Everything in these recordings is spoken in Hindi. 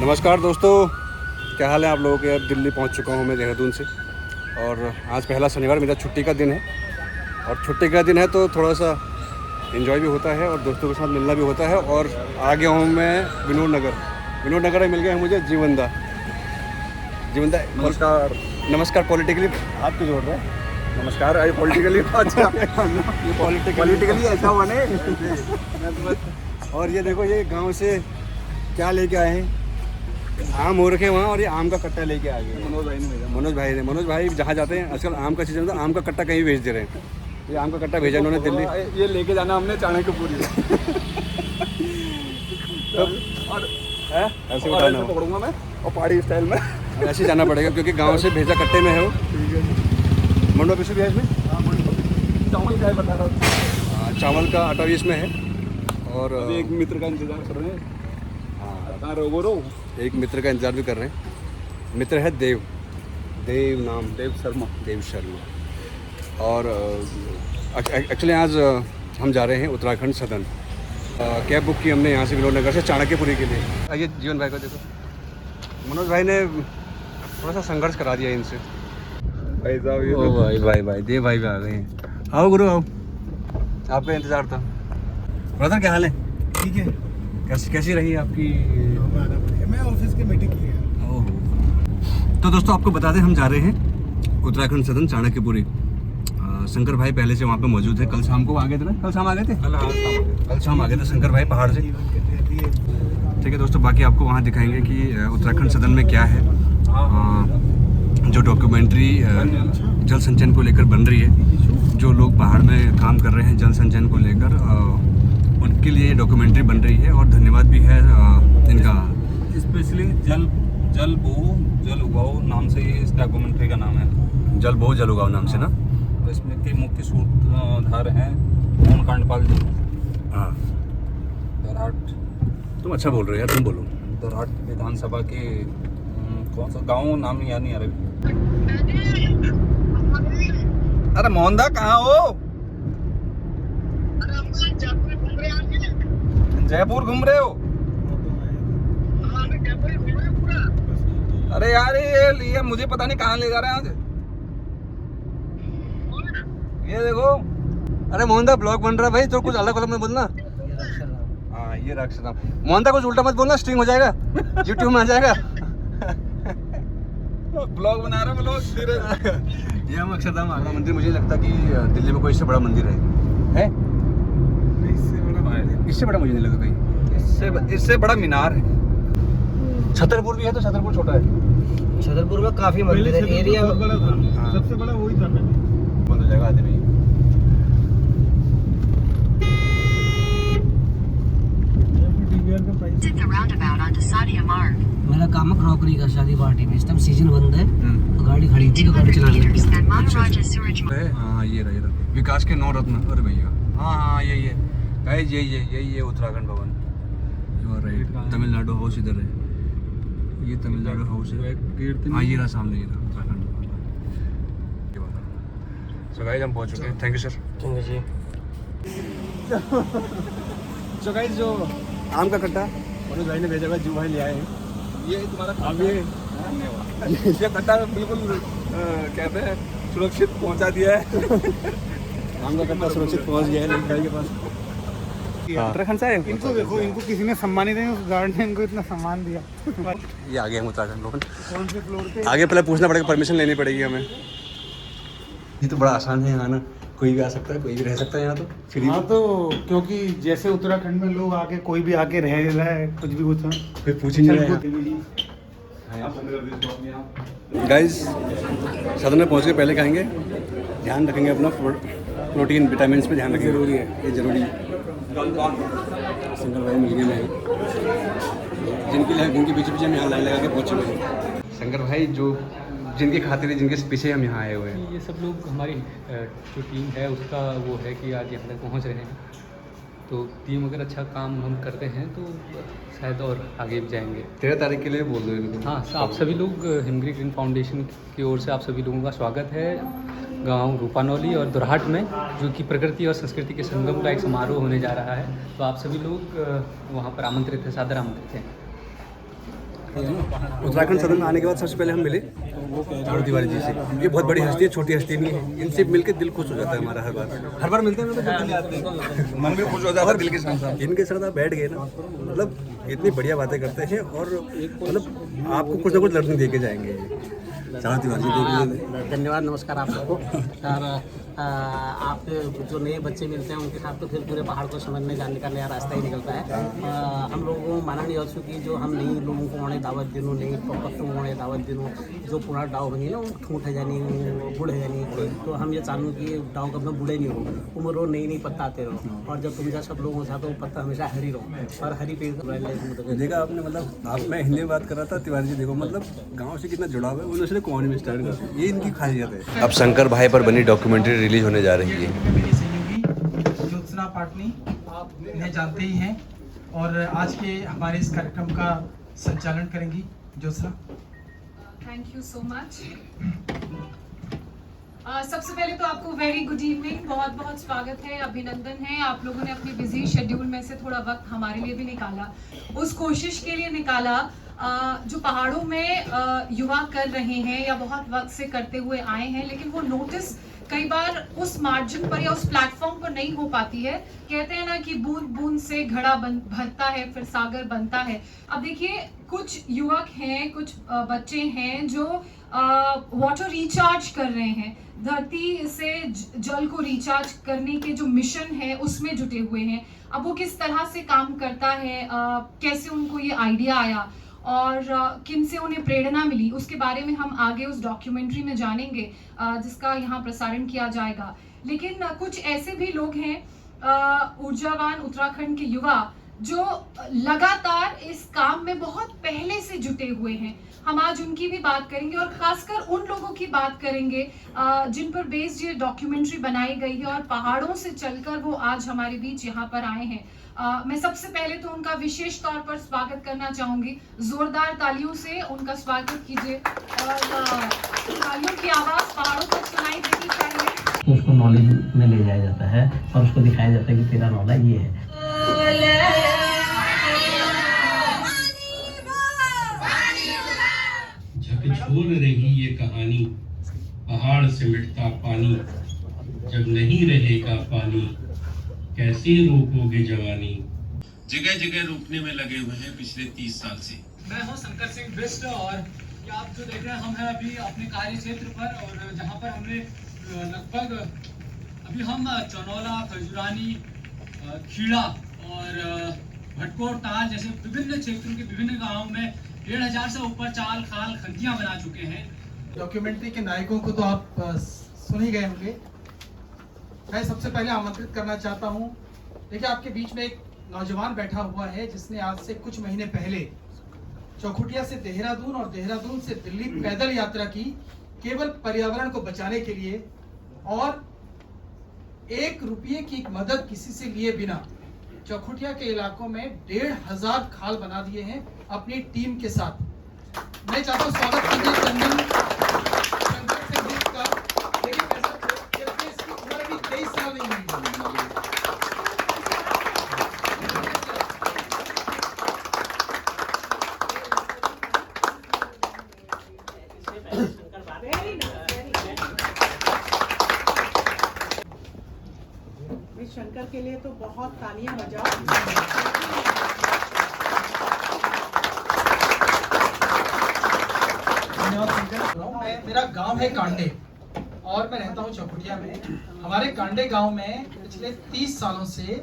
नमस्कार दोस्तों, क्या हाल है आप लोगों के। अब दिल्ली पहुंच चुका हूं मैं देहरादून से, और आज पहला शनिवार मेरा छुट्टी का दिन है। और छुट्टी का दिन है तो थोड़ा सा एंजॉय भी होता है और दोस्तों के साथ मिलना भी होता है। और आ गया हूँ मैं विनोद नगर में मिल गया है मुझे जीवनदा। नमस्कार। नमस्कार। पॉलिटिकली हाथ क्यों जोड़ रहे हैं? नमस्कार। अरे पॉलिटिकली अच्छा ये पॉलिटिकली ऐसा हुआ नहीं। और ये देखो, ये गांव से क्या लेके आए हैं, आम हो रखे वहाँ, और ये आम का कट्टा लेके आ गए मनोज भाई जहाँ जाते हैं आजकल आम का सीजन होता है, आम का कट्टा कहीं भेज दे रहे हैं। ये आम का कट्टा भेजा इन्होंने दिल्ली। ये लेके जाना हमने चाणक्यपुरी। और ऐसे उठाना पकड़ूंगा मैं और पहाड़ी स्टाइल में ऐसे जाना पड़ेगा क्योंकि गांव से भेजा कट्टे में है वो। मंडो पीछे भी है इसमें। चावल क्या बता रहा हूँ। चावल का आटा भी इसमें है। और एक मित्र का इंतजार कर रहे हैं। कहाँ रहो? एक मित्र का इंतजार भी कर रहे हैं। मित्र है देव शर्मा। और एक्चुअली आज हम जा रहे हैं उत्तराखंड सदन। कैब बुक की हमने यहाँ से विनोद नगर से चाणक्यपुरी के लिए। आइए जीवन भाई को देखो, मनोज भाई ने थोड़ा सा संघर्ष करा दिया इनसे। भाई साहब ये ओ भाई देव भाई भी आ गए हैं। आओ गुरु आओ, आपका इंतजार था। ब्रदर क्या हाल है? ठीक है। कैसी रही आपकी? मैं ऑफिस की मीटिंग किया। ओह। तो दोस्तों आपको बता दें, हम जा रहे हैं उत्तराखंड सदन चाणक्यपुरी। शंकर भाई पहले से वहाँ पे मौजूद है। कल शाम को आ गए थे ना? कल शाम आ गए थे शंकर भाई पहाड़ से। ठीक है दोस्तों, बाकी आपको वहाँ दिखाएंगे कि उत्तराखंड सदन में क्या है। जो डॉक्यूमेंट्री जल संचयन को लेकर बन रही है, जो लोग पहाड़ में काम कर रहे हैं जल संचयन को लेकर, उनके लिए डॉक्यूमेंट्री बन रही है। और धन्यवाद भी है इनका। स्पेशली जल उगाओ नाम से ये इस डॉक्यूमेंट्री का नाम है। जल उगाओ नाम से ना। इसमें के मुख्य सूत्रधार हैं मोहन कांडपाल जी। हाँ, दरहाट। तुम अच्छा बोल रहे हो यार, तुम बोलो। दरहाट विधानसभा के कौन सा गाँव नाम याद नहीं आ रहा। अरे मोहनदा कहाँ हो? जयपुर घूम रहे हो? अरे यार ये मुझे पता नहीं कहाँ ले जा रहे हैं आज। ये देखो। अरे मोहनदा ब्लॉग बन रहा है भाई, तो कुछ अलग अलग मत बोलना। हाँ, ये राक्षसराम। मोहनदा कुछ उल्टा मत बोलना, स्ट्रिंग हो जाएगा, यूट्यूब में आ जाएगा। ब्लॉग बना रहे ये हम अक्षरधाम आगरा मंदिर, मुझे लगता है कि दिल्ली में कोई इससे बड़ा मंदिर है? इससे बड़ा मुझे नहीं लगा कहीं। इससे बड़ा मीनार है। छतरपुर भी है, तो छतरपुर छोटा है। छतरपुर में काफी मंदिर है। एरिया बड़ा था, सबसे बड़ा वही था। बंद हो जाएगा आदमी। मेरा काम है क्रॉकरी का, शादी पार्टी में। इस टाइम सीजन बंद है तो गाड़ी खड़ी थी, तो गाड़ी चला रही है। हाँ, ये रहा विकास के 9 रत्न। अरे भैया, हाँ यही है गाइस, यही है Uttarakhand Bhavan. You are right. Tamil Nadu House इधर है, ये तमिलनाडु हाउस है। हाँ, ये रहा सामने, ये रहा उत्तराखंड भवन। सो गाइस हम पहुंच चुके हैं। Thank you sir. ठीक है जी। सो गाइस, जो आम का कट्टा मनोज भाई ने भेजा हुआ, जीव भाई ले आए हैं। ये तुम्हारा अब ये ये कट्टा बिल्कुल कहते हैं सुरक्षित पहुंचा दिया है। आम का कट्टा सुरक्षित पहुंच गया है भाई के पास। उत्तराखंड से आए? इनको देखो, इनको किसी ने सम्मानित नहीं, उस गार्ड ने इनको इतना सम्मान दिया। ये आगे हम उत्तराखंड भवन। कौन से फ्लोर पे? आगे पहले पूछना पड़ेगा, परमिशन लेनी पड़ेगी हमें। ये तो बड़ा आसान है यहाँ ना, कोई भी आ सकता है, कोई भी रह सकता है यहाँ तो फ्री। हाँ, तो क्योंकि जैसे उत्तराखंड में लोग आके कोई भी आके रह रहा है, कुछ भी कुछ फिर पूछ ही नहीं रहे। गाइस, सदन में पहुँच के पहले खाएंगे, ध्यान रखेंगे अपना प्रोटीन विटामिन पे ध्यान रखेंगे। जरूरी है, ये जरूरी है। शंकर भाई मिल गए में जिनके पीछे हम यहाँ लाइन लगा के पहुँचे हुए हैं। शंकर भाई जिनकी खातिर, जिनके पीछे हम यहाँ आए हुए हैं। ये सब लोग हमारी जो टीम है उसका वो है कि आज यहाँ तक पहुँच रहे हैं। तो टीम अगर अच्छा काम हम करते हैं तो शायद और आगे भी जाएंगे। 13 तारीख के लिए बोल दो इनको। हाँ, आप सभी लोग हिमगिरी ग्रीन फाउंडेशन की ओर से आप सभी लोगों का स्वागत है गांव रूपानौली और दुरहाट में, जो कि प्रकृति और संस्कृति के संगम का एक समारोह होने जा रहा है। तो आप सभी लोग वहाँ पर आमंत्रित हैं, सादर आमंत्रित हैं। उत्तराखंड सदन में आने के बाद सबसे पहले हम मिले चारू तिवारी जी से। ये बहुत बड़ी हस्ती है, छोटी हस्ती नहीं है। इनसे मिलकर दिल खुश हो जाता है हमारा। हर बार मिलते हैं तो जब आते हैं मन भी खुश हो जाता है दिल के साथ। इनके साथ आप बैठ गए ना, मतलब इतनी बढ़िया बातें करते हैं और मतलब आपको कुछ ना कुछ लर्निंग दे के जाएंगे ये चारू तिवारी जी। धन्यवाद, नमस्कार आप सबको। और आप जो नए बच्चे मिलते हैं उनके साथ तो फिर पूरे पहाड़ को समझने जाने का नया रास्ता ही निकलता है। हम लोगों माननीय अध्यक्ष की जो हम नई लोगों को उन्हें दावत दिनों नहीं पक्कों उन्हें दावत दिनों जो पुनः डाव बनी ना ठूठ है जानी बुढ़ है जानी, तो हम ये चालू कि डाव कब में बुढ़े नहीं हो, उम्र हो नई पत्ता आते रहो और जब तुम सब लोग हो जाते हो पत्ता हमेशा हरी रहो और हरी पेड़। देखा आपने, मतलब आप मैं हिंदी में बात कर रहा था, तिवारी जी देखो मतलब गांव से कितना जुड़ाव है, उन्होंने कहानी में स्टार्ट कर, ये इनकी खासियत है। अब शंकर भाई पर बनी डॉक्यूमेंट्री रिलीज होने जा रही है। मेरी सहयोगी ज्योत्सना पाटनी, आप इन्हें जानते ही हैं और आज के हमारे इस कार्यक्रम का संचालन करेंगी Jyotsna. Thank you so much. सबसे पहले तो आपको वेरी गुड इवनिंग, बहुत बहुत स्वागत है, अभिनंदन है। आप लोगों ने अपने बिजी शेड्यूल में से थोड़ा वक्त हमारे लिए भी निकाला, उस कोशिश के लिए निकाला जो पहाड़ों में युवा कर रहे हैं या बहुत वक्त से करते हुए आए हैं, लेकिन वो नोटिस कई बार उस मार्जिन पर या उस प्लेटफॉर्म पर नहीं हो पाती है। कहते हैं ना कि बूंद बूंद से घड़ा भरता है फिर सागर बनता है। अब देखिए कुछ युवक हैं, कुछ बच्चे हैं जो वाटर रिचार्ज कर रहे हैं, धरती से जल को रिचार्ज करने के जो मिशन है उसमें जुटे हुए हैं। अब वो किस तरह से काम करता है, कैसे उनको ये आइडिया आया और किन से उन्हें प्रेरणा मिली, उसके बारे में हम आगे उस डॉक्यूमेंट्री में जानेंगे जिसका यहाँ प्रसारण किया जाएगा। लेकिन कुछ ऐसे भी लोग हैं ऊर्जावान उत्तराखंड के युवा जो लगातार इस काम में बहुत पहले से जुटे हुए हैं। हम आज उनकी भी बात करेंगे और खासकर उन लोगों की बात करेंगे जिन पर बेस्ड ये डॉक्यूमेंट्री बनाई गई है और पहाड़ों से चलकर वो आज हमारे बीच यहाँ पर आए हैं। मैं सबसे पहले तो उनका विशेष तौर पर स्वागत करना चाहूंगी, जोरदार तालियों से उनका स्वागत कीजिए और तालियों की आवाज पहाड़ों तक सुनाई देनी चाहिए। तो उसको नॉलेज में ले जाया जाता है और उसको दिखाया जाता है कि तेरा नॉलेज ये है। झकझोर रही ये कहानी, पहाड़ से मिटता पानी, जब नहीं रहेगा पानी कैसे रोकोगे जवानी। जगह जगह रोकने में लगे हुए हैं पिछले 30 साल से। मैं हूं शंकर सिंह बिष्ट और ये आप जो देख रहे हैं हम हैं अभी अपने कार्य क्षेत्र पर और जहां पर हमने लगभग अभी हम चनौला, खजुरानी, खीड़ा और भटकोट, ताल जैसे विभिन्न क्षेत्रों के विभिन्न गांवों में 1500 से ऊपर चाल खाल खंतियां बना चुके हैं। डॉक्यूमेंट्री के नायकों को तो आप सुन ही गए होंगे। मैं सबसे पहले आमंत्रित करना चाहता हूं, देखिए आपके बीच में एक नौजवान बैठा हुआ है जिसने आज से कुछ महीने पहले चौखुटिया से देहरादून और देहरादून से दिल्ली पैदल यात्रा की, केवल पर्यावरण को बचाने के लिए और 1 रुपये की मदद किसी से लिए बिना चौखुटिया के इलाकों में 1500 खाल बना दिए हैं अपनी टीम के साथ। मैं चाहता हूँ स्वागत कीजिए शंकर सिंह बिष्ट का। देखिए इसकी उम्र भी 23 साल नहीं हुई। शंकर के लिए तो बहुत तालियां बजाओ। मेरा गांव है कांडे और मैं रहता हूं चौखुटिया में। हमारे कांडे गांव में पिछले 30 सालों से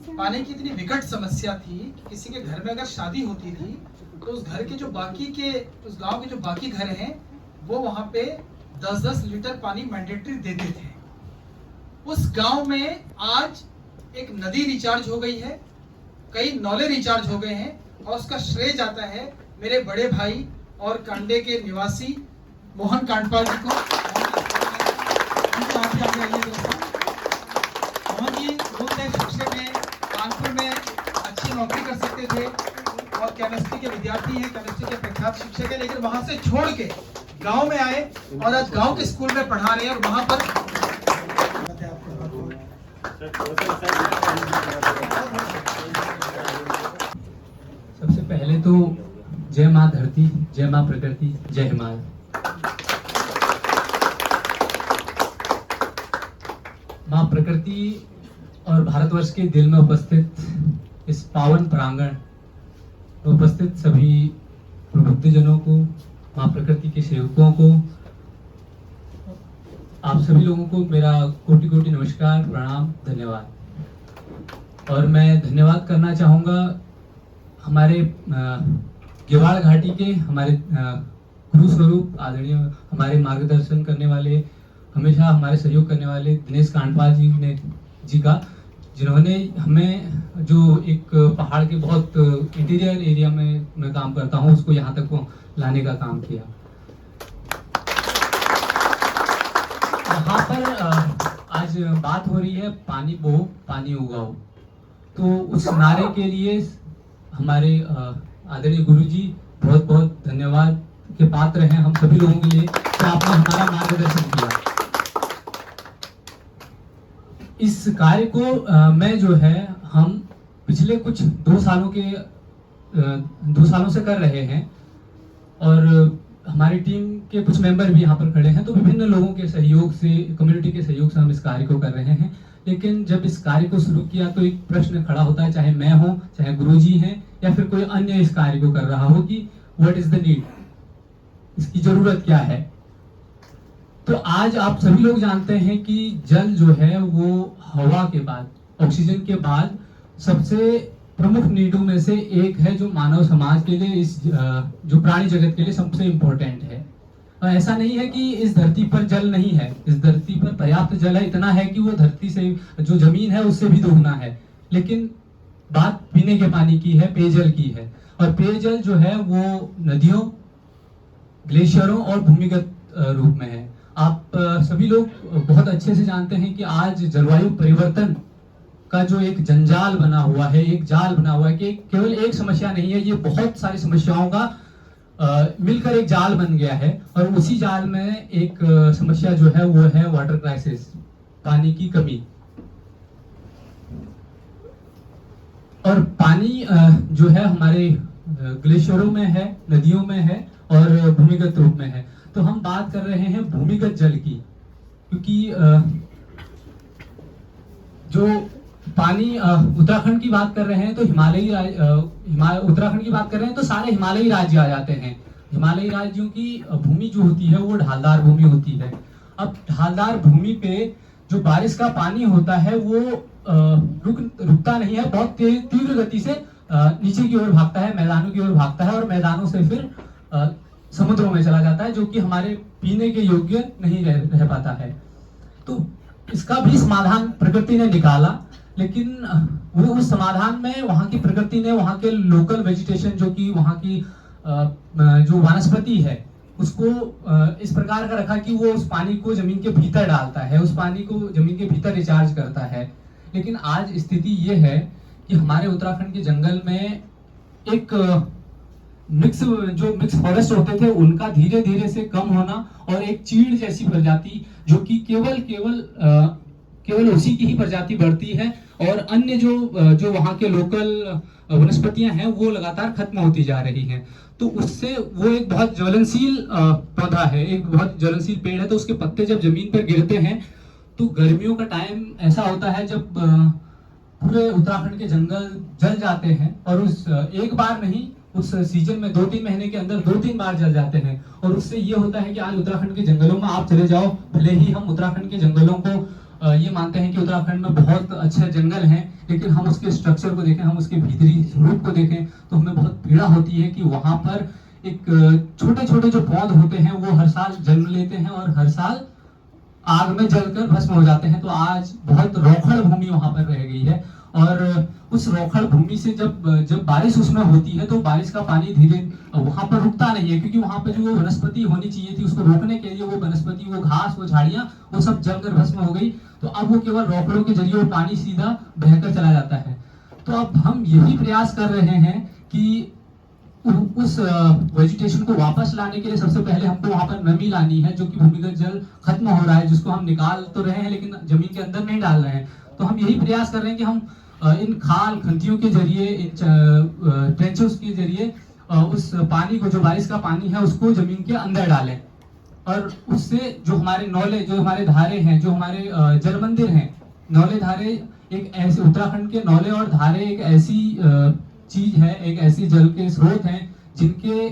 पानी की इतनी विकट समस्या थी कि किसी के घर में अगर शादी होती थी तो उस घर के जो उस गांव के जो बाकी घर हैं वो वहां पे 10-10 लीटर पानी मैंडेटरी देते थे। उस गांव में आज एक नदी रिचार्ज हो गई है, कई नौले रिचार्ज हो गए हैं और उसका श्रेय जाता है मेरे बड़े भाई और कांडे के निवासी मोहन कांडपाल जी को। मोहन जी लोग शिक्षक हैं, कानपुर में अच्छी नौकरी कर सकते थे और केमिस्ट्री के विद्यार्थी हैं, केमिस्ट्री के प्रख्यात शिक्षक हैं, लेकिन वहां से छोड़ के गांव में आए और आज गांव के स्कूल में पढ़ा रहे हैं और वहां पर सबसे पहले तो जय माँ धरती, जय माँ प्रकृति, जय हिमालय। माँ प्रकृति और भारतवर्ष के दिल में उपस्थित इस पावन प्रांगण में उपस्थित सभी प्रबुद्धजनों को, माँ प्रकृति के सेवकों को, आप सभी लोगों को मेरा कोटि कोटि नमस्कार, प्रणाम, धन्यवाद। और मैं धन्यवाद करना चाहूँगा हमारे गेवाड़ घाटी के हमारे गुरु स्वरूप आदरणीय हमारे मार्गदर्शन करने वाले, हमेशा हमारे सहयोग करने वाले दिनेश कांडपाल जी का, जिन्होंने हमें जो एक पहाड़ के बहुत इंटीरियर एरिया में मैं काम करता हूँ उसको यहाँ तक लाने का काम किया। यहाँ पर आज बात हो रही है पानी बहो पानी उगाओ, तो उस नारे के लिए हमारे आदरणीय गुरुजी बहुत बहुत धन्यवाद के पात्र हैं हम सभी लोगों के लिए कि आपने हमारा मार्गदर्शन किया। इस कार्य को मैं जो है हम पिछले कुछ 2 सालों से कर रहे हैं और हमारी टीम के कुछ मेंबर भी यहाँ पर खड़े हैं, तो विभिन्न लोगों के सहयोग से, कम्युनिटी के सहयोग से हम इस कार्य को कर रहे हैं। लेकिन जब इस कार्य को शुरू किया तो एक प्रश्न खड़ा होता है, चाहे मैं हूँ, चाहे गुरुजी हैं या फिर कोई अन्य इस कार्य को कर रहा हो, कि व्हाट इज द नीड, इसकी जरूरत क्या है। तो आज आप सभी लोग जानते हैं कि जल जो है वो हवा के बाद, ऑक्सीजन के बाद सबसे प्रमुख नीडों में से एक है, जो मानव समाज के लिए, इस जो प्राणी जगत के लिए सबसे इम्पोर्टेंट है। ऐसा नहीं है कि इस धरती पर जल नहीं है, इस धरती पर पर्याप्त जल है, इतना है कि वो धरती से जो जमीन है उससे भी दोगुना है। लेकिन बात पीने के पानी की है, पेयजल की है, और पेयजल जो है वो नदियों, ग्लेशियरों और भूमिगत रूप में है। आप सभी लोग बहुत अच्छे से जानते हैं कि आज जलवायु परिवर्तन का जो एक जंजाल बना हुआ है, एक जाल बना हुआ है, कि केवल एक समस्या नहीं है, ये बहुत सारी समस्याओं का मिलकर एक जाल बन गया है। और उसी जाल में एक समस्या जो है वो है वाटर क्राइसिस, पानी की कमी। और पानी जो है हमारे ग्लेशियरों में है, नदियों में है और भूमिगत रूप में है। तो हम बात कर रहे हैं भूमिगत जल की, क्योंकि जो पानी उत्तराखंड की बात कर रहे हैं तो उत्तराखंड की बात कर रहे हैं तो सारे हिमालयी राज्य आ जाते हैं। हिमालयी राज्यों की भूमि जो होती है वो ढालदार भूमि होती है। अब ढालदार भूमि पे जो बारिश का पानी होता है वो रुकता नहीं है, बहुत तीव्र गति से नीचे की ओर भागता है, मैदानों की ओर भागता है और मैदानों से फिर समुद्रों में चला जाता है, जो कि हमारे पीने के योग्य नहीं रह पाता है। तो इसका भी समाधान प्रकृति ने निकाला, लेकिन वो उस समाधान में वहां की प्रकृति ने वहां के लोकल वेजिटेशन, जो कि वहां की जो वनस्पति है, उसको इस प्रकार का रखा कि वो उस पानी को जमीन के भीतर डालता है, उस पानी को जमीन के भीतर रिचार्ज करता है। लेकिन आज स्थिति ये है कि हमारे उत्तराखंड के जंगल में एक मिक्स फॉरेस्ट होते थे उनका धीरे धीरे से कम होना, और एक चीड़ जैसी प्रजाति जो कि केवल उसी की ही प्रजाति बढ़ती है, और अन्य जो वहाँ के लोकल वनस्पतियां हैं वो लगातार खत्म होती जा रही हैं। तो उससे वो एक बहुत ज्वलनशील पौधा है, एक बहुत ज्वलनशील पेड़ है। तो उसके पत्ते जब जमीन पर गिरते हैं तो गर्मियों का टाइम ऐसा होता है जब पूरे उत्तराखंड के जंगल जल जाते हैं, और उस एक बार नहीं, उस सीजन में 2-3 महीने के अंदर 2-3 बार जल जाते हैं। और उससे ये होता है कि आज उत्तराखंड के जंगलों में आप चले जाओ, भले ही हम उत्तराखंड के जंगलों को ये मानते हैं कि उत्तराखंड में बहुत अच्छे जंगल हैं, लेकिन हम उसके स्ट्रक्चर को देखें, हम उसके भीतरी रूप को देखें तो हमें बहुत पीड़ा होती है कि वहां पर एक छोटे छोटे जो पौध होते हैं वो हर साल जन्म लेते हैं और हर साल आग में जलकर भस्म हो जाते हैं। तो आज बहुत रोखड़ भूमि वहां पर रह गई है, और उस रोखड़ भूमि से जब बारिश उसमें होती है तो बारिश का पानी धीरे वहां पर रुकता नहीं है, क्योंकि वहां पर जो वनस्पति होनी चाहिए थी उसको रोकने के लिए वो वनस्पति, वो घास, वो झाड़ियां, वो सब जलकर भस्म हो गई। तो अब वो केवल रोकड़ों के जरिए वो पानी सीधा बहकर चला जाता है। तो अब हम यही प्रयास कर रहे हैं कि उस वेजिटेशन को वापस लाने के लिए सबसे पहले हमको वहां पर नमी लानी है, जो कि भूमिगत जल खत्म हो रहा है, जिसको हम निकाल तो रहे हैं लेकिन जमीन के अंदर नहीं डाल रहे हैं। तो हम यही प्रयास कर रहे हैं कि हम इन खाल खंतियों के जरिए, इन ट्रेंचेस के जरिए उस पानी को, जो बारिश का पानी है, उसको जमीन के अंदर डालें और उससे जो हमारे नौले, जो हमारे धारे हैं, जो हमारे जल मंदिर हैं, नौले धारे एक ऐसे, उत्तराखंड के नौले और धारे एक ऐसी चीज है, एक ऐसी जल के स्रोत हैं जिनके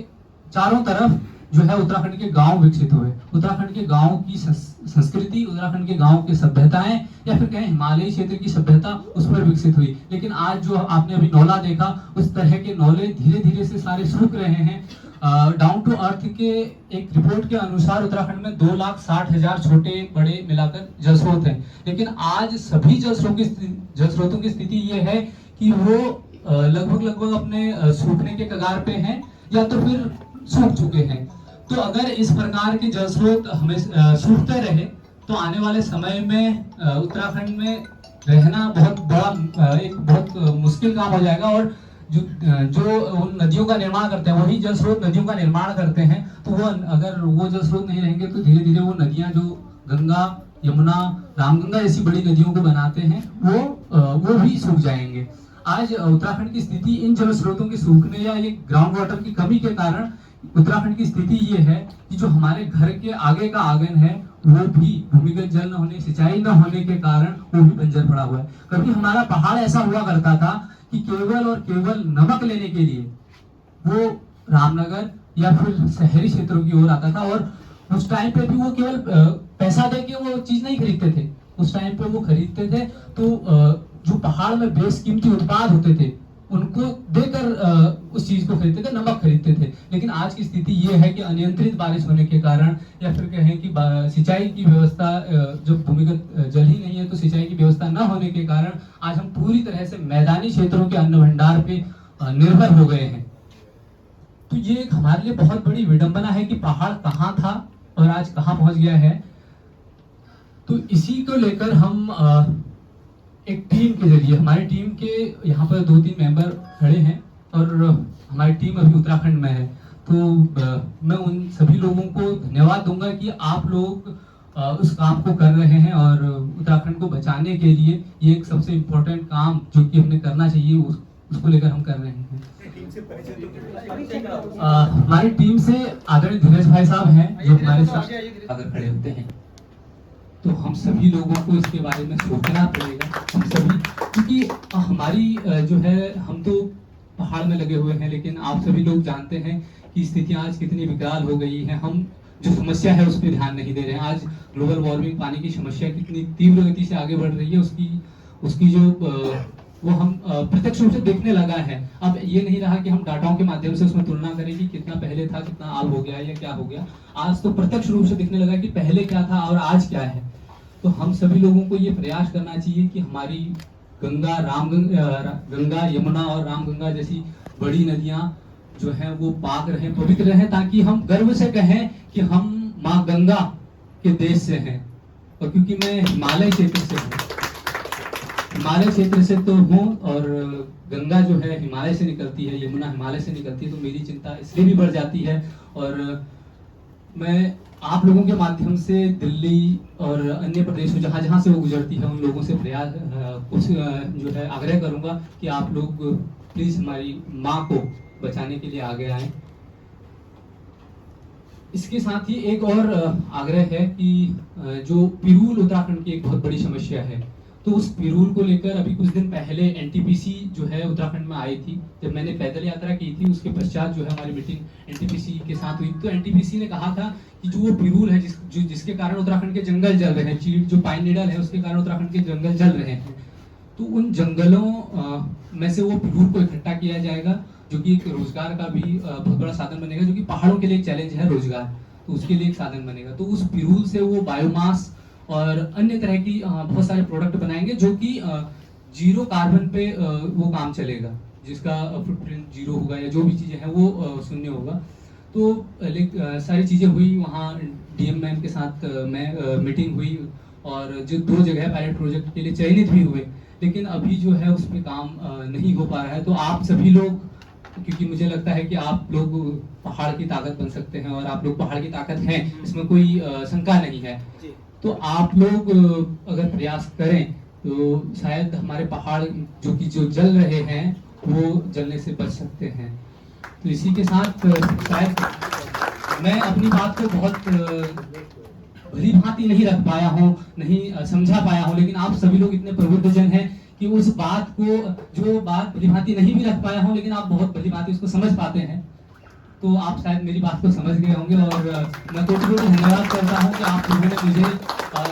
चारों तरफ जो है उत्तराखंड के गांव विकसित हुए, उत्तराखंड के गांव की संस्कृति, उत्तराखंड के गांव की सभ्यताएं, या फिर कहें हिमालयी क्षेत्र की सभ्यता उस पर विकसित हुई। लेकिन आज जो आपने अभी नौला देखा, उस तरह के नौले धीरे धीरे से सारे सूख रहे हैं। डाउन टू अर्थ के एक रिपोर्ट के अनुसार उत्तराखंड में 2,60,000 छोटे बड़े मिलाकर जल स्रोत हैं, लेकिन आज सभी जल स्रोतों की स्थिति ये है कि वो लगभग अपने सूखने के कगार पे हैं या तो फिर सूख चुके हैं। तो अगर इस प्रकार के जल स्रोत हमें सूखते रहे तो आने वाले समय में उत्तराखंड में रहना बहुत बड़ा एक बहुत मुश्किल काम हो जाएगा। और जो उन नदियों का निर्माण करते हैं, वही जल स्रोत नदियों का निर्माण करते हैं, तो वो अगर वो जल स्रोत नहीं रहेंगे तो धीरे धीरे वो नदियां जो गंगा, यमुना, रामगंगा जैसी बड़ी नदियों को बनाते हैं वो भी सूख जाएंगे। आज उत्तराखंड की स्थिति इन जल स्रोतों के सूखने या ये ग्राउंड वाटर की कमी के कारण उत्तराखंड की स्थिति ये है कि जो हमारे घर के आगे का आंगन है वो भी भूमिगत जल न होने, सिंचाई न होने के कारण वो भी बंजर पड़ा हुआ है। कभी हमारा पहाड़ ऐसा हुआ करता था कि केवल और केवल नमक लेने के लिए वो रामनगर या फिर शहरी क्षेत्रों की ओर आता था, और उस टाइम पे भी वो केवल पैसा दे के वो चीज नहीं खरीदते थे। उस टाइम पे वो खरीदते थे तो जो पहाड़ में बेशकीमती उत्पाद होते थे उनको देकर उस चीज को खरीदते थे, नमक खरीदते थे। लेकिन आज की स्थिति ये है कि अनियंत्रित बारिश होने के कारण, या फिर कहें कि सिंचाई की व्यवस्था, जब भूमिगत जल ही नहीं है तो सिंचाई की व्यवस्था न होने के कारण आज हम पूरी तरह से मैदानी क्षेत्रों के अन्न भंडार पे निर्भर हो गए हैं। तो ये एक हमारे लिए बहुत बड़ी विडंबना है कि पहाड़ कहाँ था और आज कहाँ पहुंच गया है। तो इसी को लेकर हम एक टीम के जरिए, हमारी टीम के यहाँ पर 2-3 मेंबर खड़े हैं और हमारी टीम अभी उत्तराखंड में है, तो मैं उन सभी लोगों को धन्यवाद दूंगा कि आप लोग उस काम को कर रहे हैं और उत्तराखंड को बचाने के लिए ये एक सबसे इम्पोर्टेंट काम जो कि हमें करना चाहिए उसको लेकर हम कर रहे हैं। हमारी टीम से आदरणीय धीरज भाई साहब हैं जो हमारे साथ अगर खड़े होते हैं, तो हम सभी लोगों को इसके बारे में सोचना पड़ेगा, हम सभी, क्योंकि हमारी जो है, हम तो पहाड़ में लगे हुए हैं, लेकिन आप सभी लोग जानते हैं कि स्थितियां आज कितनी विकराल हो गई हैं। हम जो समस्या है उस पर ध्यान नहीं दे रहे हैं। आज ग्लोबल वार्मिंग, पानी की समस्या कितनी तीव्र गति से आगे बढ़ रही है, उसकी जो वो हम प्रत्यक्ष रूप से देखने लगा है। अब ये नहीं रहा कि हम डाटाओं के माध्यम से उसमें तुलना करें कि कितना पहले था, कितना अब हो गया या क्या हो गया। आज तो प्रत्यक्ष रूप से दिखने लगा कि पहले क्या था और आज क्या है। तो हम सभी लोगों को ये प्रयास करना चाहिए कि हमारी गंगा, यमुना और रामगंगा जैसी बड़ी नदियां जो हैं वो पाक रहें, पवित्र रहें, ताकि हम गर्व से कहें कि हम माँ गंगा के देश से हैं। और क्योंकि मैं हिमालय क्षेत्र से हूँ, हिमालय क्षेत्र से तो हूँ, और गंगा जो है हिमालय से निकलती है, यमुना हिमालय से निकलती है, तो मेरी चिंता इसलिए भी बढ़ जाती है। और मैं आप लोगों के माध्यम से दिल्ली और अन्य प्रदेशों जहाँ जहाँ से वो गुजरती है उन लोगों से प्रयास कुछ जो है आग्रह करूँगा कि आप लोग प्लीज़ हमारी माँ को बचाने के लिए आगे आएँ। इसके साथ ही एक और आग्रह है कि जो पिरूल उत्तराखंड की एक बहुत बड़ी समस्या है, तो उस पिरूल को लेकर अभी कुछ दिन पहले एनटीपीसी जो है उत्तराखंड में आई थी। जब मैंने पैदल यात्रा की थी उसके पश्चात जो है हमारी मीटिंग एनटीपीसी के साथ हुई, तो एनटीपीसी ने कहा था कि जो वो पिरूल है जिसके कारण उत्तराखंड के जंगल जल रहे हैं, चीड़ जो पाइन नीडल है उसके कारण उत्तराखंड के जंगल जल रहे हैं, तो उन जंगलों में से वो पिरूल को इकट्ठा किया जाएगा, जो कि एक रोजगार का भी बहुत बड़ा साधन बनेगा, जो कि पहाड़ों के लिए एक चैलेंज है रोजगार, तो उसके लिए एक साधन बनेगा। तो उस पिरूल से वो बायोमास और अन्य तरह की बहुत सारे प्रोडक्ट बनाएंगे जो कि जीरो कार्बन पे वो काम चलेगा, जिसका फुटप्रिंट जीरो होगा या जो भी चीज़ें हैं वो शून्य होगा। तो सारी चीज़ें हुई वहाँ, डीएम मैम के साथ मैं मीटिंग हुई और जो 2 जगह पायलट प्रोजेक्ट के लिए चयनित भी हुए, लेकिन अभी जो है उस पर काम नहीं हो पा रहा है। तो आप सभी लोग, क्योंकि मुझे लगता है कि आप लोग पहाड़ की ताकत बन सकते हैं और आप लोग पहाड़ की ताकत हैं, इसमें कोई शंका नहीं है, तो आप लोग अगर प्रयास करें तो शायद हमारे पहाड़ जो जल रहे हैं वो जलने से बच सकते हैं। तो इसी के साथ शायद मैं अपनी बात को बहुत भली भांति नहीं रख पाया हूँ, नहीं समझा पाया हूँ, लेकिन आप सभी लोग इतने प्रबुद्ध जन हैं कि उस बात को, जो बात भली भांति नहीं भी रख पाया हूँ, लेकिन आप बहुत भली भांति उसको समझ पाते हैं। तो आप शायद मेरी बात को समझ गए होंगे और मैं कोटि-कोटि धन्यवाद करता हूँ कि आप लोगों ने मुझे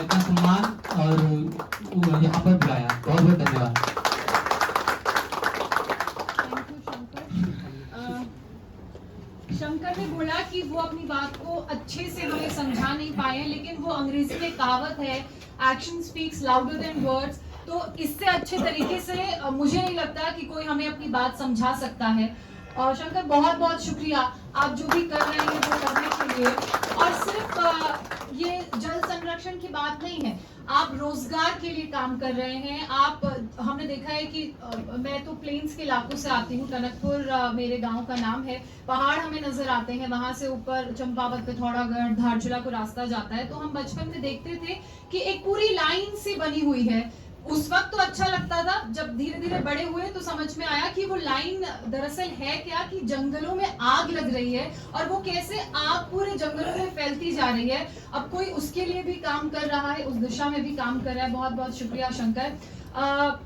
इतना सम्मान और यहाँ पर बुलाया। बहुत बहुत धन्यवाद। शंकर ने बोला कि वो अपनी बात को अच्छे से हमें समझा नहीं पाए, लेकिन वो अंग्रेजी में कहावत है, action speaks louder than words. तो इससे अच्छे तरीके से मुझे नहीं लगता कि कोई हमें अपनी बात समझा सकता है। और शंकर बहुत बहुत शुक्रिया, आप जो भी कर रहे हैं वो करने के लिए। और सिर्फ ये जल संरक्षण की बात नहीं है, आप रोजगार के लिए काम कर रहे हैं। आप, हमने देखा है कि मैं तो प्लेन्स के इलाकों से आती हूँ, टनकपुर मेरे गांव का नाम है। पहाड़ हमें नजर आते हैं, वहां से ऊपर चंपावत, पिथौरागढ़, धारचूला को रास्ता जाता है। तो हम बचपन में देखते थे कि एक पूरी लाइन सी बनी हुई है। उस वक्त तो अच्छा लगता था, जब धीरे धीरे बड़े हुए तो समझ में आया कि वो लाइन दरअसल है क्या, कि जंगलों में आग लग रही है और वो कैसे आग पूरे जंगलों में फैलती जा रही है। अब कोई उसके लिए भी काम कर रहा है, उस दिशा में भी काम कर रहा है। बहुत बहुत शुक्रिया शंकर।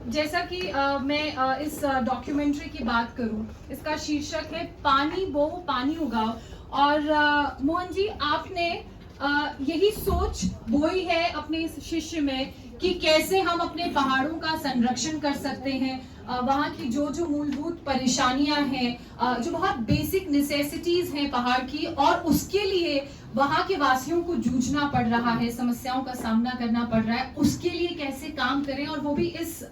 जैसा कि मैं इस डॉक्यूमेंट्री की बात करूं, इसका शीर्षक है पानी बो पानी उगाओ। और मोहन जी, आपने यही सोच बोई है अपने इस शिष्य में कि कैसे हम अपने पहाड़ों का संरक्षण कर सकते हैं। वहाँ की जो जो मूलभूत परेशानियां हैं, जो बहुत बेसिक नेसेसिटीज हैं पहाड़ की, और उसके लिए वहाँ के वासियों को जूझना पड़ रहा है, समस्याओं का सामना करना पड़ रहा है, उसके लिए कैसे काम करें, और वो भी इस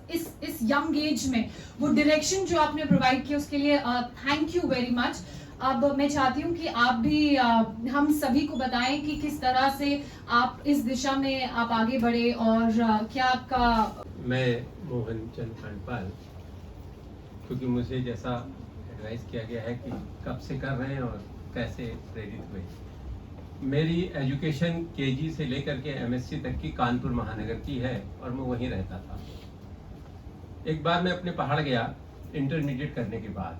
यंग एज में। वो डायरेक्शन जो आपने प्रोवाइड किया उसके लिए थैंक यू वेरी मच। अब मैं चाहती हूँ कि आप भी हम सभी को बताएं कि किस तरह से आप इस दिशा में आप आगे बढ़े, और क्या आपका। मैं मोहन चंद खंडपाल, क्योंकि मुझे जैसा एडवाइस किया गया है कि कब से कर रहे हैं और कैसे प्रेरित हुए। मेरी एजुकेशन केजी से लेकर के एमएससी तक की कानपुर महानगर की है और मैं वहीं रहता था। एक बार मैं अपने पहाड़ गया इंटरमीडिएट करने के बाद,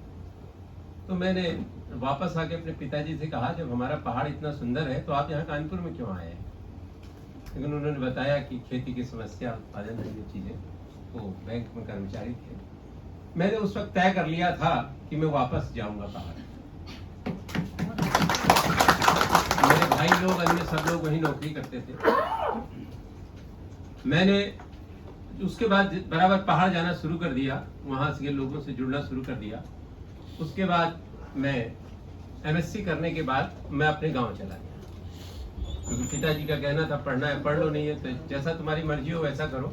तो मैंने वापस आके अपने पिताजी से कहा, जब हमारा पहाड़ इतना सुंदर है तो आप यहाँ कानपुर में क्यों आए हैं? लेकिन उन्होंने बताया कि खेती की समस्या, उत्पादन की चीजें, वो बैंक में कर्मचारी थे। मैंने उस वक्त तय कर लिया था कि मैं वापस जाऊंगा पहाड़। मेरे भाई लोग, अन्य सब लोग वहीं नौकरी करते थे। मैंने उसके बाद बराबर पहाड़ जाना शुरू कर दिया, वहां से लोगों से जुड़ना शुरू कर दिया। उसके बाद मैं एमएससी करने के बाद मैं अपने गांव चला गया, क्योंकि पिताजी का कहना था पढ़ना है पढ़ लो, नहीं है तो जैसा तुम्हारी मर्जी हो वैसा करो,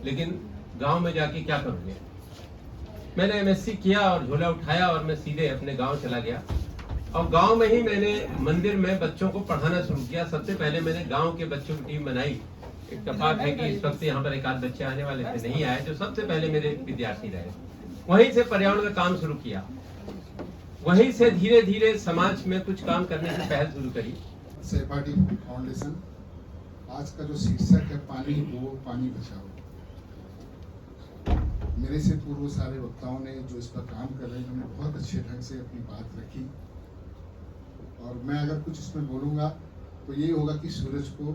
लेकिन गांव में जाके क्या करोगे। मैंने एमएससी किया और झोला उठाया और मैं सीधे अपने गांव चला गया। और गांव में ही मैंने मंदिर में बच्चों को पढ़ाना शुरू किया। सबसे पहले मैंने गांव के बच्चों की टीम बनाई। इत्तेफाक है कि इस वक्त यहाँ पर एक आध बच्चे आने वाले थे, नहीं आए, जो सबसे पहले मेरे विद्यार्थी रहे। वहीं से पर्यावरण का काम शुरू किया, वहीं से धीरे धीरे समाज में कुछ काम करने की पहल शुरू करी। सहपाठी फाउंडेशन, आज का जो शीर्षक है पानी बो पानी बचाओ, मेरे से पूर्व सारे वक्ताओं ने जो इस पर काम कर रहे हैं, उन्होंने बहुत अच्छे ढंग से अपनी बात रखी। और मैं अगर कुछ इसमें बोलूंगा तो ये होगा कि सूरज को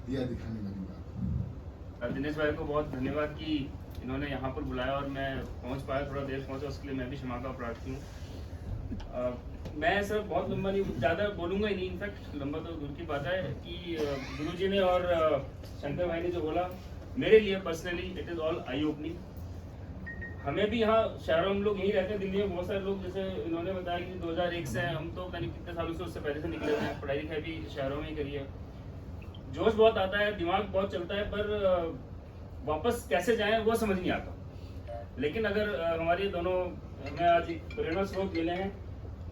दिया दिखाने वाली बात। दिनेश भाई को बहुत धन्यवाद कि इन्होंने यहाँ पर बुलाया और मैं पहुँच पाया, थोड़ा देर पहुँचा, उसके लिए मैं भी क्षमा का प्रार्थी हूँ। मैं सर बहुत लंबा नहीं, ज़्यादा बोलूँगा ही नहीं, इनफैक्ट लंबा तो दूर की बात है कि गुरुजी ने और शंकर भाई ने जो बोला, मेरे लिए personally it is all I opening. हमें भी यहाँ शहरों में, लोग यहीं रहते हैं, दिल्ली में बहुत सारे लोग, जैसे इन्होंने बताया कि 2001 से, हम तो करीब कितने सालों से उससे पहले से निकले हुए हैं, पढ़ाई लिखाई भी शहरों में ही करी है। जोश बहुत आता है, दिमाग बहुत चलता है, पर वापस कैसे जाएं वो समझ नहीं आता। लेकिन अगर हमारे दोनों हमें आज एक प्रेरणा स्रोत मिले हैं,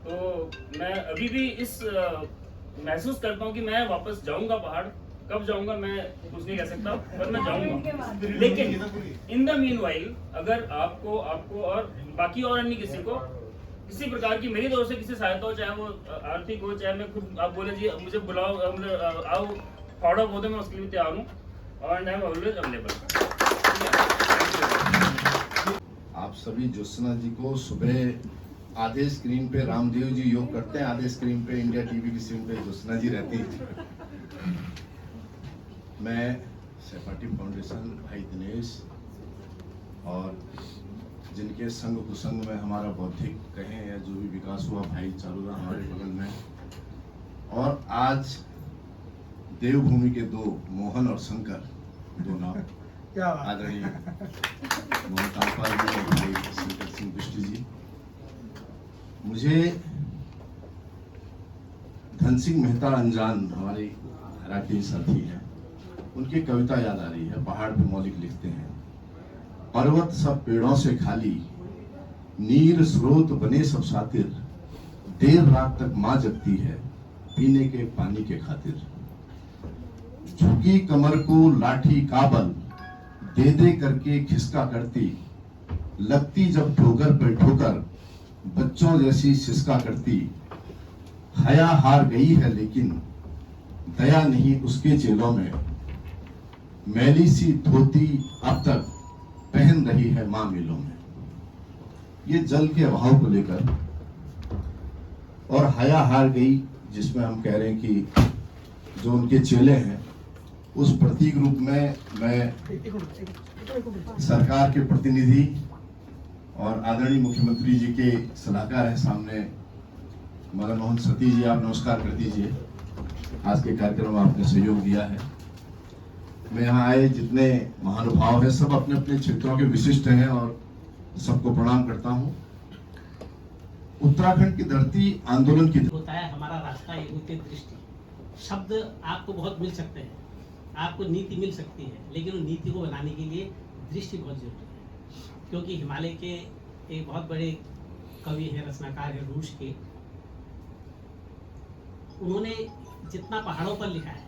तो मैं अभी भी इस महसूस करता हूँ कि मैं वापस जाऊंगा पहाड़। कब जाऊंगा मैं कुछ नहीं कह सकता, पर मैं जाऊंगा। लेकिन इन द मीन वाइल, अगर आपको और बाकी और अन्य किसी को किसी प्रकार की मेरी तरफ से किसी सहायता हो, चाहे वो आर्थिक हो, चाहे मैं खुद, आप बोले जी मुझे बुलाओ, आओ पहाड़ों पौधे में, उसके लिए तैयार हूँ और आई एम ऑलवेज अवेलेबल। आप सभी ज्योत्सना जी को सुबह आधे स्क्रीन पे रामदेव जी योग करते हैं, आधे स्क्रीन पे इंडिया टीवी की स्क्रीन पे ज्योत्सना जी रहती है। मैं सहपाठी फाउंडेशन भाई दिनेश और जिनके संग कुसंग में हमारा बौद्धिक कहें या जो भी विकास हुआ भाई चालू रहा हमारे बगल में, और आज देवभूमि के दो मोहन और शंकर, दो नाम आदरणीय मोहन कामपाल जी और भाई शंकर सिंह बिष्ट जी। मुझे धन सिंह मेहता अनजान हमारे मराठी साथी हैं, उनकी कविता याद आ रही है। पहाड़ पे मौलिक लिखते हैं, पर्वत सब पेड़ों से खाली, नीर स्रोत बने सब सातिर, देर रात तक माँ जगती है पीने के पानी के खातिर, झुकी कमर को लाठी काबल दे दे करके खिसका करती, लगती जब ठोकर पे ठोकर बच्चों जैसी सिसका करती, हया हार गई है लेकिन दया नहीं उसके चेलों में, मैली सी धोती अब तक पहन रही है मां मिलों में। ये जल के अभाव को लेकर, और हया हार गई जिसमें हम कह रहे हैं कि जो उनके चेले हैं, उस प्रतीक रूप में मैं सरकार के प्रतिनिधि और आदरणीय मुख्यमंत्री जी के सलाहकार हैं सामने, मदन मोहन सती जी, आप नमस्कार कर दीजिए। आज के कार्यक्रम में आपने सहयोग दिया है। मैं यहाँ आए जितने महानुभाव हैं सब अपने अपने क्षेत्रों के विशिष्ट हैं और सबको प्रणाम करता हूँ। उत्तराखंड की धरती आंदोलन की होता है हमारा रास्ता एक होती है दृष्टि। शब्द आपको बहुत मिल सकते हैं, आपको नीति मिल सकती है, लेकिन उन नीति को बनाने के लिए दृष्टि बहुत जरूरी है। क्योंकि हिमालय के एक बहुत बड़े कवि हैं, रचनाकार हैं रूस के, उन्होंने जितना पहाड़ों पर लिखा है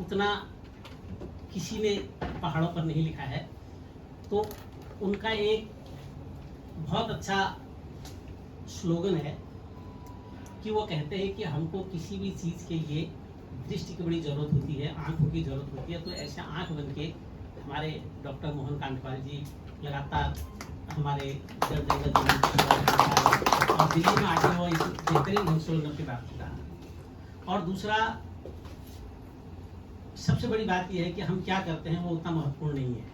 उतना किसी ने पहाड़ों पर नहीं लिखा है। तो उनका एक बहुत अच्छा स्लोगन है कि वो कहते हैं कि हमको किसी भी चीज़ के लिए दृष्टि की बड़ी ज़रूरत होती है, आँखों की ज़रूरत होती है। तो ऐसे आँख बन के हमारे डॉक्टर मोहन कांडपाल जी लगातार हमारे जल जंगल और दिल्ली में आके वो इस बेहतरीन आंदोलन की बात कर रहा है। और दूसरा सबसे बड़ी बात यह है कि हम क्या करते हैं वो उतना महत्वपूर्ण नहीं है,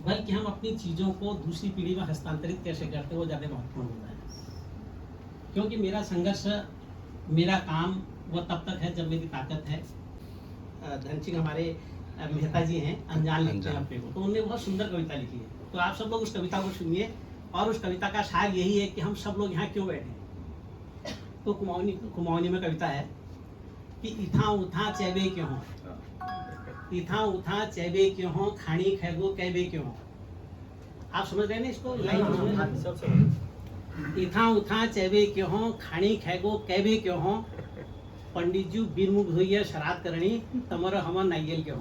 बल्कि हम अपनी चीज़ों को दूसरी पीढ़ी में हस्तांतरित कैसे करते हैं वो ज़्यादा महत्वपूर्ण होता है। क्योंकि मेरा संघर्ष, मेरा काम वो तब तक है जब मेरी ताकत है। धन सिंह हमारे मेहता जी हैं, अनजान लिखते हैं अपने को, तो उन्होंने बहुत सुंदर कविता लिखी है। तो आप सब लोग उस कविता को सुनिए, और उस कविता का सार यही है कि हम सब लोग यहाँ क्यों बैठे। तो कुमाऊनी में कविता है कि इथा उथा चैबे क्यों हो, इथा उथा चैबे क्यों हो, खानी खैगो कैबे क्यों हो। आप समझ रहे हैं ना इसको? इथा उथा चैबे क्यों हो, खानी खैगो कैबे क्यों हो, पंडित जी बीरमुख धोइया श्राद्ध करनी, तमर हमर नाइयल क्यों।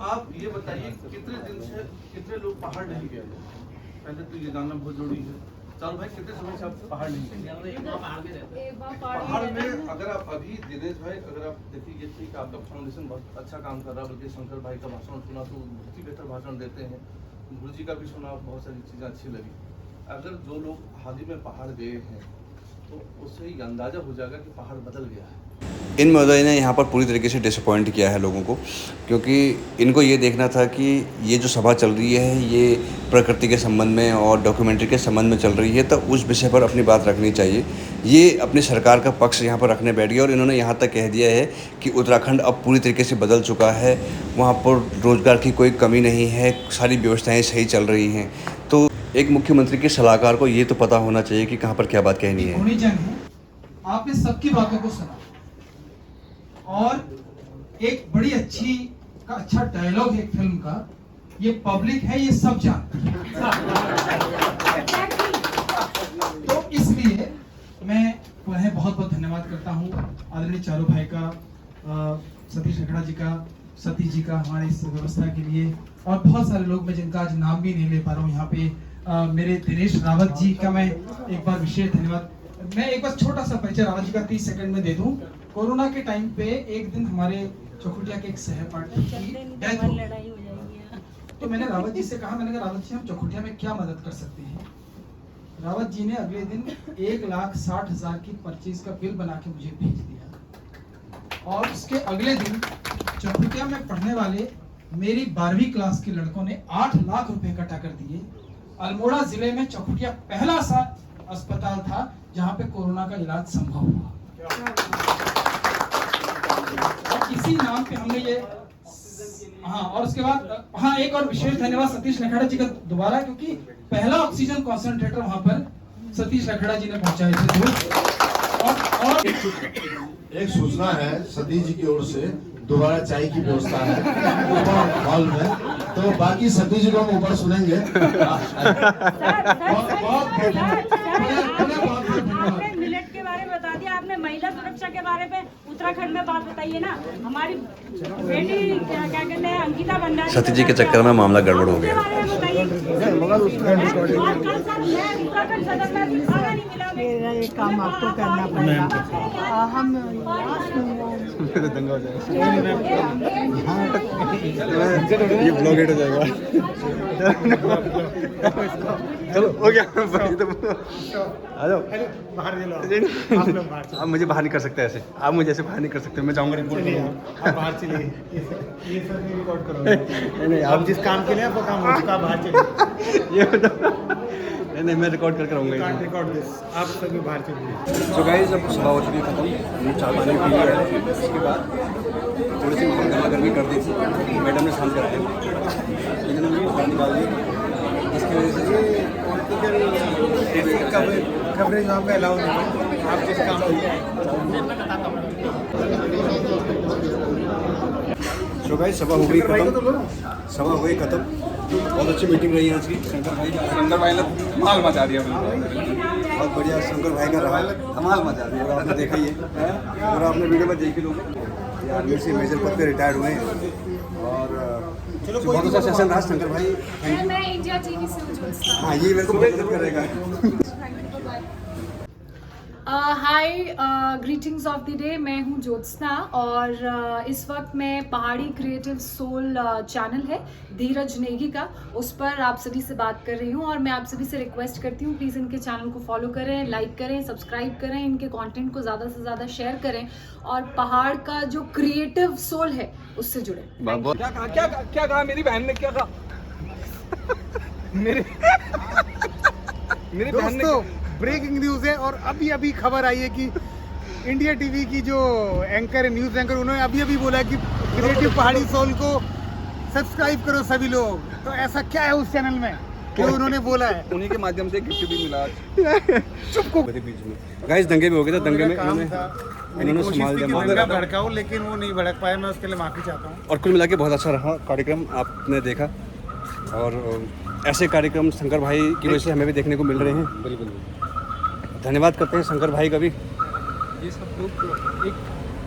आप ये बताइए कितने दिन से कितने लोग पहाड़ नहीं गए? पहले तो ये जानना बहुत जरूरी है। चालू भाई कितने समय से आप पहाड़ नहीं गए? पहाड़ में अगर आप अभी दिनेश भाई, अगर आप देखिए ये ठीक, आपका फाउंडेशन बहुत अच्छा काम कर रहा है, बल्कि शंकर भाई का भाषण सुना तो बहुत ही बेहतर भाषण देते हैं, गुरु जी का भी सुना, बहुत सारी चीज़ें अच्छी लगी। अगर जो लोग हाल ही में पहाड़ गए हैं तो उससे ही अंदाजा हो जाएगा कि पहाड़ बदल गया है। इन महोदय ने यहाँ पर पूरी तरीके से डिसअपॉइंट किया है लोगों को, क्योंकि इनको ये देखना था कि ये जो सभा चल रही है ये प्रकृति के संबंध में और डॉक्यूमेंट्री के संबंध में चल रही है, तो उस विषय पर अपनी बात रखनी चाहिए। ये अपनी सरकार का पक्ष यहाँ पर रखने बैठ गया और इन्होंने यहाँ तक कह दिया है कि उत्तराखंड अब पूरी तरीके से बदल चुका है, वहाँ पर रोज़गार की कोई कमी नहीं है, सारी व्यवस्थाएँ सही चल रही हैं। तो एक मुख्यमंत्री के सलाहकार को ये तो पता होना चाहिए कि कहाँ पर क्या बात कहनी है। आपने सबकी बातों को सुना और एक बड़ी अच्छा डायलॉग है फिल्म का, ये पब्लिक है, ये सब जानती है। तो इसलिए मैं उन्हें बहुत बहुत धन्यवाद करता हूँ, आदरणीय चारू भाई का, सतीश रखड़ा जी का, सतीश जी का, हमारी इस व्यवस्था के लिए, और बहुत सारे लोग मैं जिनका आज नाम भी नहीं ले पा रहा हूँ यहाँ पे। मेरे दिनेश रावत जी का मैं एक बार विशेष धन्यवाद। मैं एक बार छोटा सा परिचय रावत जी का 30 सेकंड में दे दूं। कोरोना के टाइम पे एक दिन हमारे चौखुटिया के एक सहपाठी की डेथ हो गई। तो मैंने रावत जी से कहा, मैंने कहा रावत जी हम चौखुटिया में क्या मदद कर सकते हैं। रावत जी ने अगले दिन 1,60,000 की परचेज का बिल बना के मुझे भेज दिया और उसके अगले दिन चौखुटिया में पढ़ने वाले मेरी 12वीं क्लास के लड़कों ने 8 लाख रुपए इकट्ठा कर दिए। अल्मोड़ा जिले में चौखुटिया पहला सा अस्पताल था जहां पे कोरोना का इलाज संभव हुआ और इसी नाम पे हमने ये और उसके बाद एक और विशेष धन्यवाद सतीश लखेड़ा जी का दोबारा, क्योंकि पहला ऑक्सीजन कॉन्सेंट्रेटर वहां पर सतीश लखेड़ा जी ने पहुंचाए थे। और एक सूचना है सतीश जी की ओर से, दोबारा चाय की व्यवस्था है ऊपर हॉल में, तो बाकी सतीश जी को हम ऊपर सुनेंगे। आपने मिलेट के बारे में बता दिया, आपने महिला सुरक्षा के बारे में उत्तराखंड में बात बताइए ना। हमारी बेटी क्या कहते हैं अंकिता भंडारी, सतीश जी के चक्कर में मामला गड़बड़ हो गया। मेरा ये काम आपको करना पड़ेगा। हम दंगा हो जाएगा, ये ब्लॉग हिट हो जाएगा। चलो हो गया, आ जाओ आप मुझे बाहर नहीं कर सकते ऐसे, आप मुझे ऐसे बाहर नहीं कर सकते, मैं जाऊंगा रिपोर्ट करूंगा। आप बाहर चलिए, ये सब नहीं रिकॉर्ड करो। नहीं आप जिस काम के लिए आपको काम हो चुका, आप बाहर चलिए। ये नहीं मैं रिकॉर्ड करके रहूँगा। रिकॉर्ड दिस, आप सभी बाहर चलिए। तो गाइस जब सुबह हो चुकी खत्म, हमने चाय पानी पी लिया है, उसके बाद थोड़ी सी गर्मा गर्मी कर दी थी, मैडम ने शांत कराया, लेकिन हमने बाहर निकाल दी, जिसकी वजह से कवरेज वहाँ पे अलाउ नहीं है, आप जिस काम तो गाइस सभा हो गई खत्म, बहुत अच्छी मीटिंग रही आज की। शंकर भाई ने माल मचा दिया, बहुत बढ़िया शंकर भाई का रहा, कमाल मचा दिया। और आपने देखा ही है, और आपने वीडियो में देख ही लोगे, आर्मी से मेजर पद पे रिटायर्ड हुए हैं और बहुत अच्छा सेशन रहा शंकर भाई। मैं इंडिया टीवी से हूँ। हाँ ये मेरे को मदद करेगा। हाय, ग्रीटिंग्स ऑफ द डे। मैं हूँ ज्योत्सना और इस वक्त मैं पहाड़ी क्रिएटिव सोल चैनल है धीरज नेगी का, उस पर आप सभी से बात कर रही हूँ और मैं आप सभी से रिक्वेस्ट करती हूँ प्लीज़ इनके चैनल को फॉलो करें, लाइक करें, सब्सक्राइब करें, इनके कंटेंट को ज़्यादा से ज़्यादा शेयर करें और पहाड़ का जो क्रिएटिव सोल है उससे जुड़े। क्या कहा मेरी बहन ने, क्या कहा मेरी बहन ने? ब्रेकिंग न्यूज़ है और अभी खबर आई है कि इंडिया टीवी की जो एंकर है, न्यूज़ एंकर, उन्होंने अभी बोला कि क्रिएटिव पहाड़ी सोल को सब्सक्राइब करो सभी लोग। तो ऐसा क्या है उस चैनल में जो उन्होंने बोला है? उन्हीं के माध्यम से गिफ्ट भी मिला चुप को बीच में। गाइस दंगे भी हो गए थे, दंगे में इन्होंने संभाल दिया, भड़काऊं लेकिन वो नहीं भड़क पाया, मैं उसके लिए माफ़ी चाहता हूँ। और कुल मिला के बहुत अच्छा रहा कार्यक्रम, आपने देखा और ऐसे कार्यक्रम शंकर भाई की वजह से हमें भी देखने को मिल रहे हैं। बिल्कुल धन्यवाद करते हैं शंकर भाई का भी। ये सब लोग एक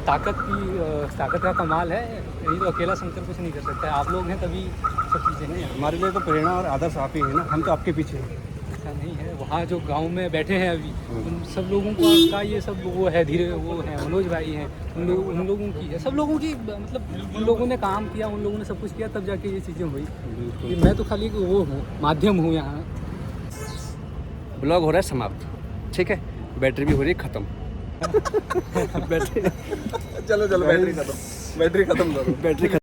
ताकत का कमाल है, यही तो अकेला शंकर कुछ नहीं कर सकता है, आप लोग हैं तभी सब चीज़ें हैं। हमारे लिए तो प्रेरणा और आदर्श आप ही हैं ना, हम तो आपके पीछे हैं। ऐसा नहीं है, वहाँ जो गांव में बैठे हैं अभी उन सब लोगों का ये सब वो है, धीरे वो है, मनोज भाई हैं, उन लोगों की है, सब लोगों की, मतलब उन लोगों ने काम किया, उन लोगों ने सब कुछ किया, तब जाके ये चीज़ें हुई। मैं तो खाली वो हूँ, माध्यम हूँ यहाँ। ब्लॉग हो रहा है समाप्त, ठीक है, बैटरी भी हो रही है खत्म। बैटरी चलो बैटरी खत्म, बैटरी खत्म।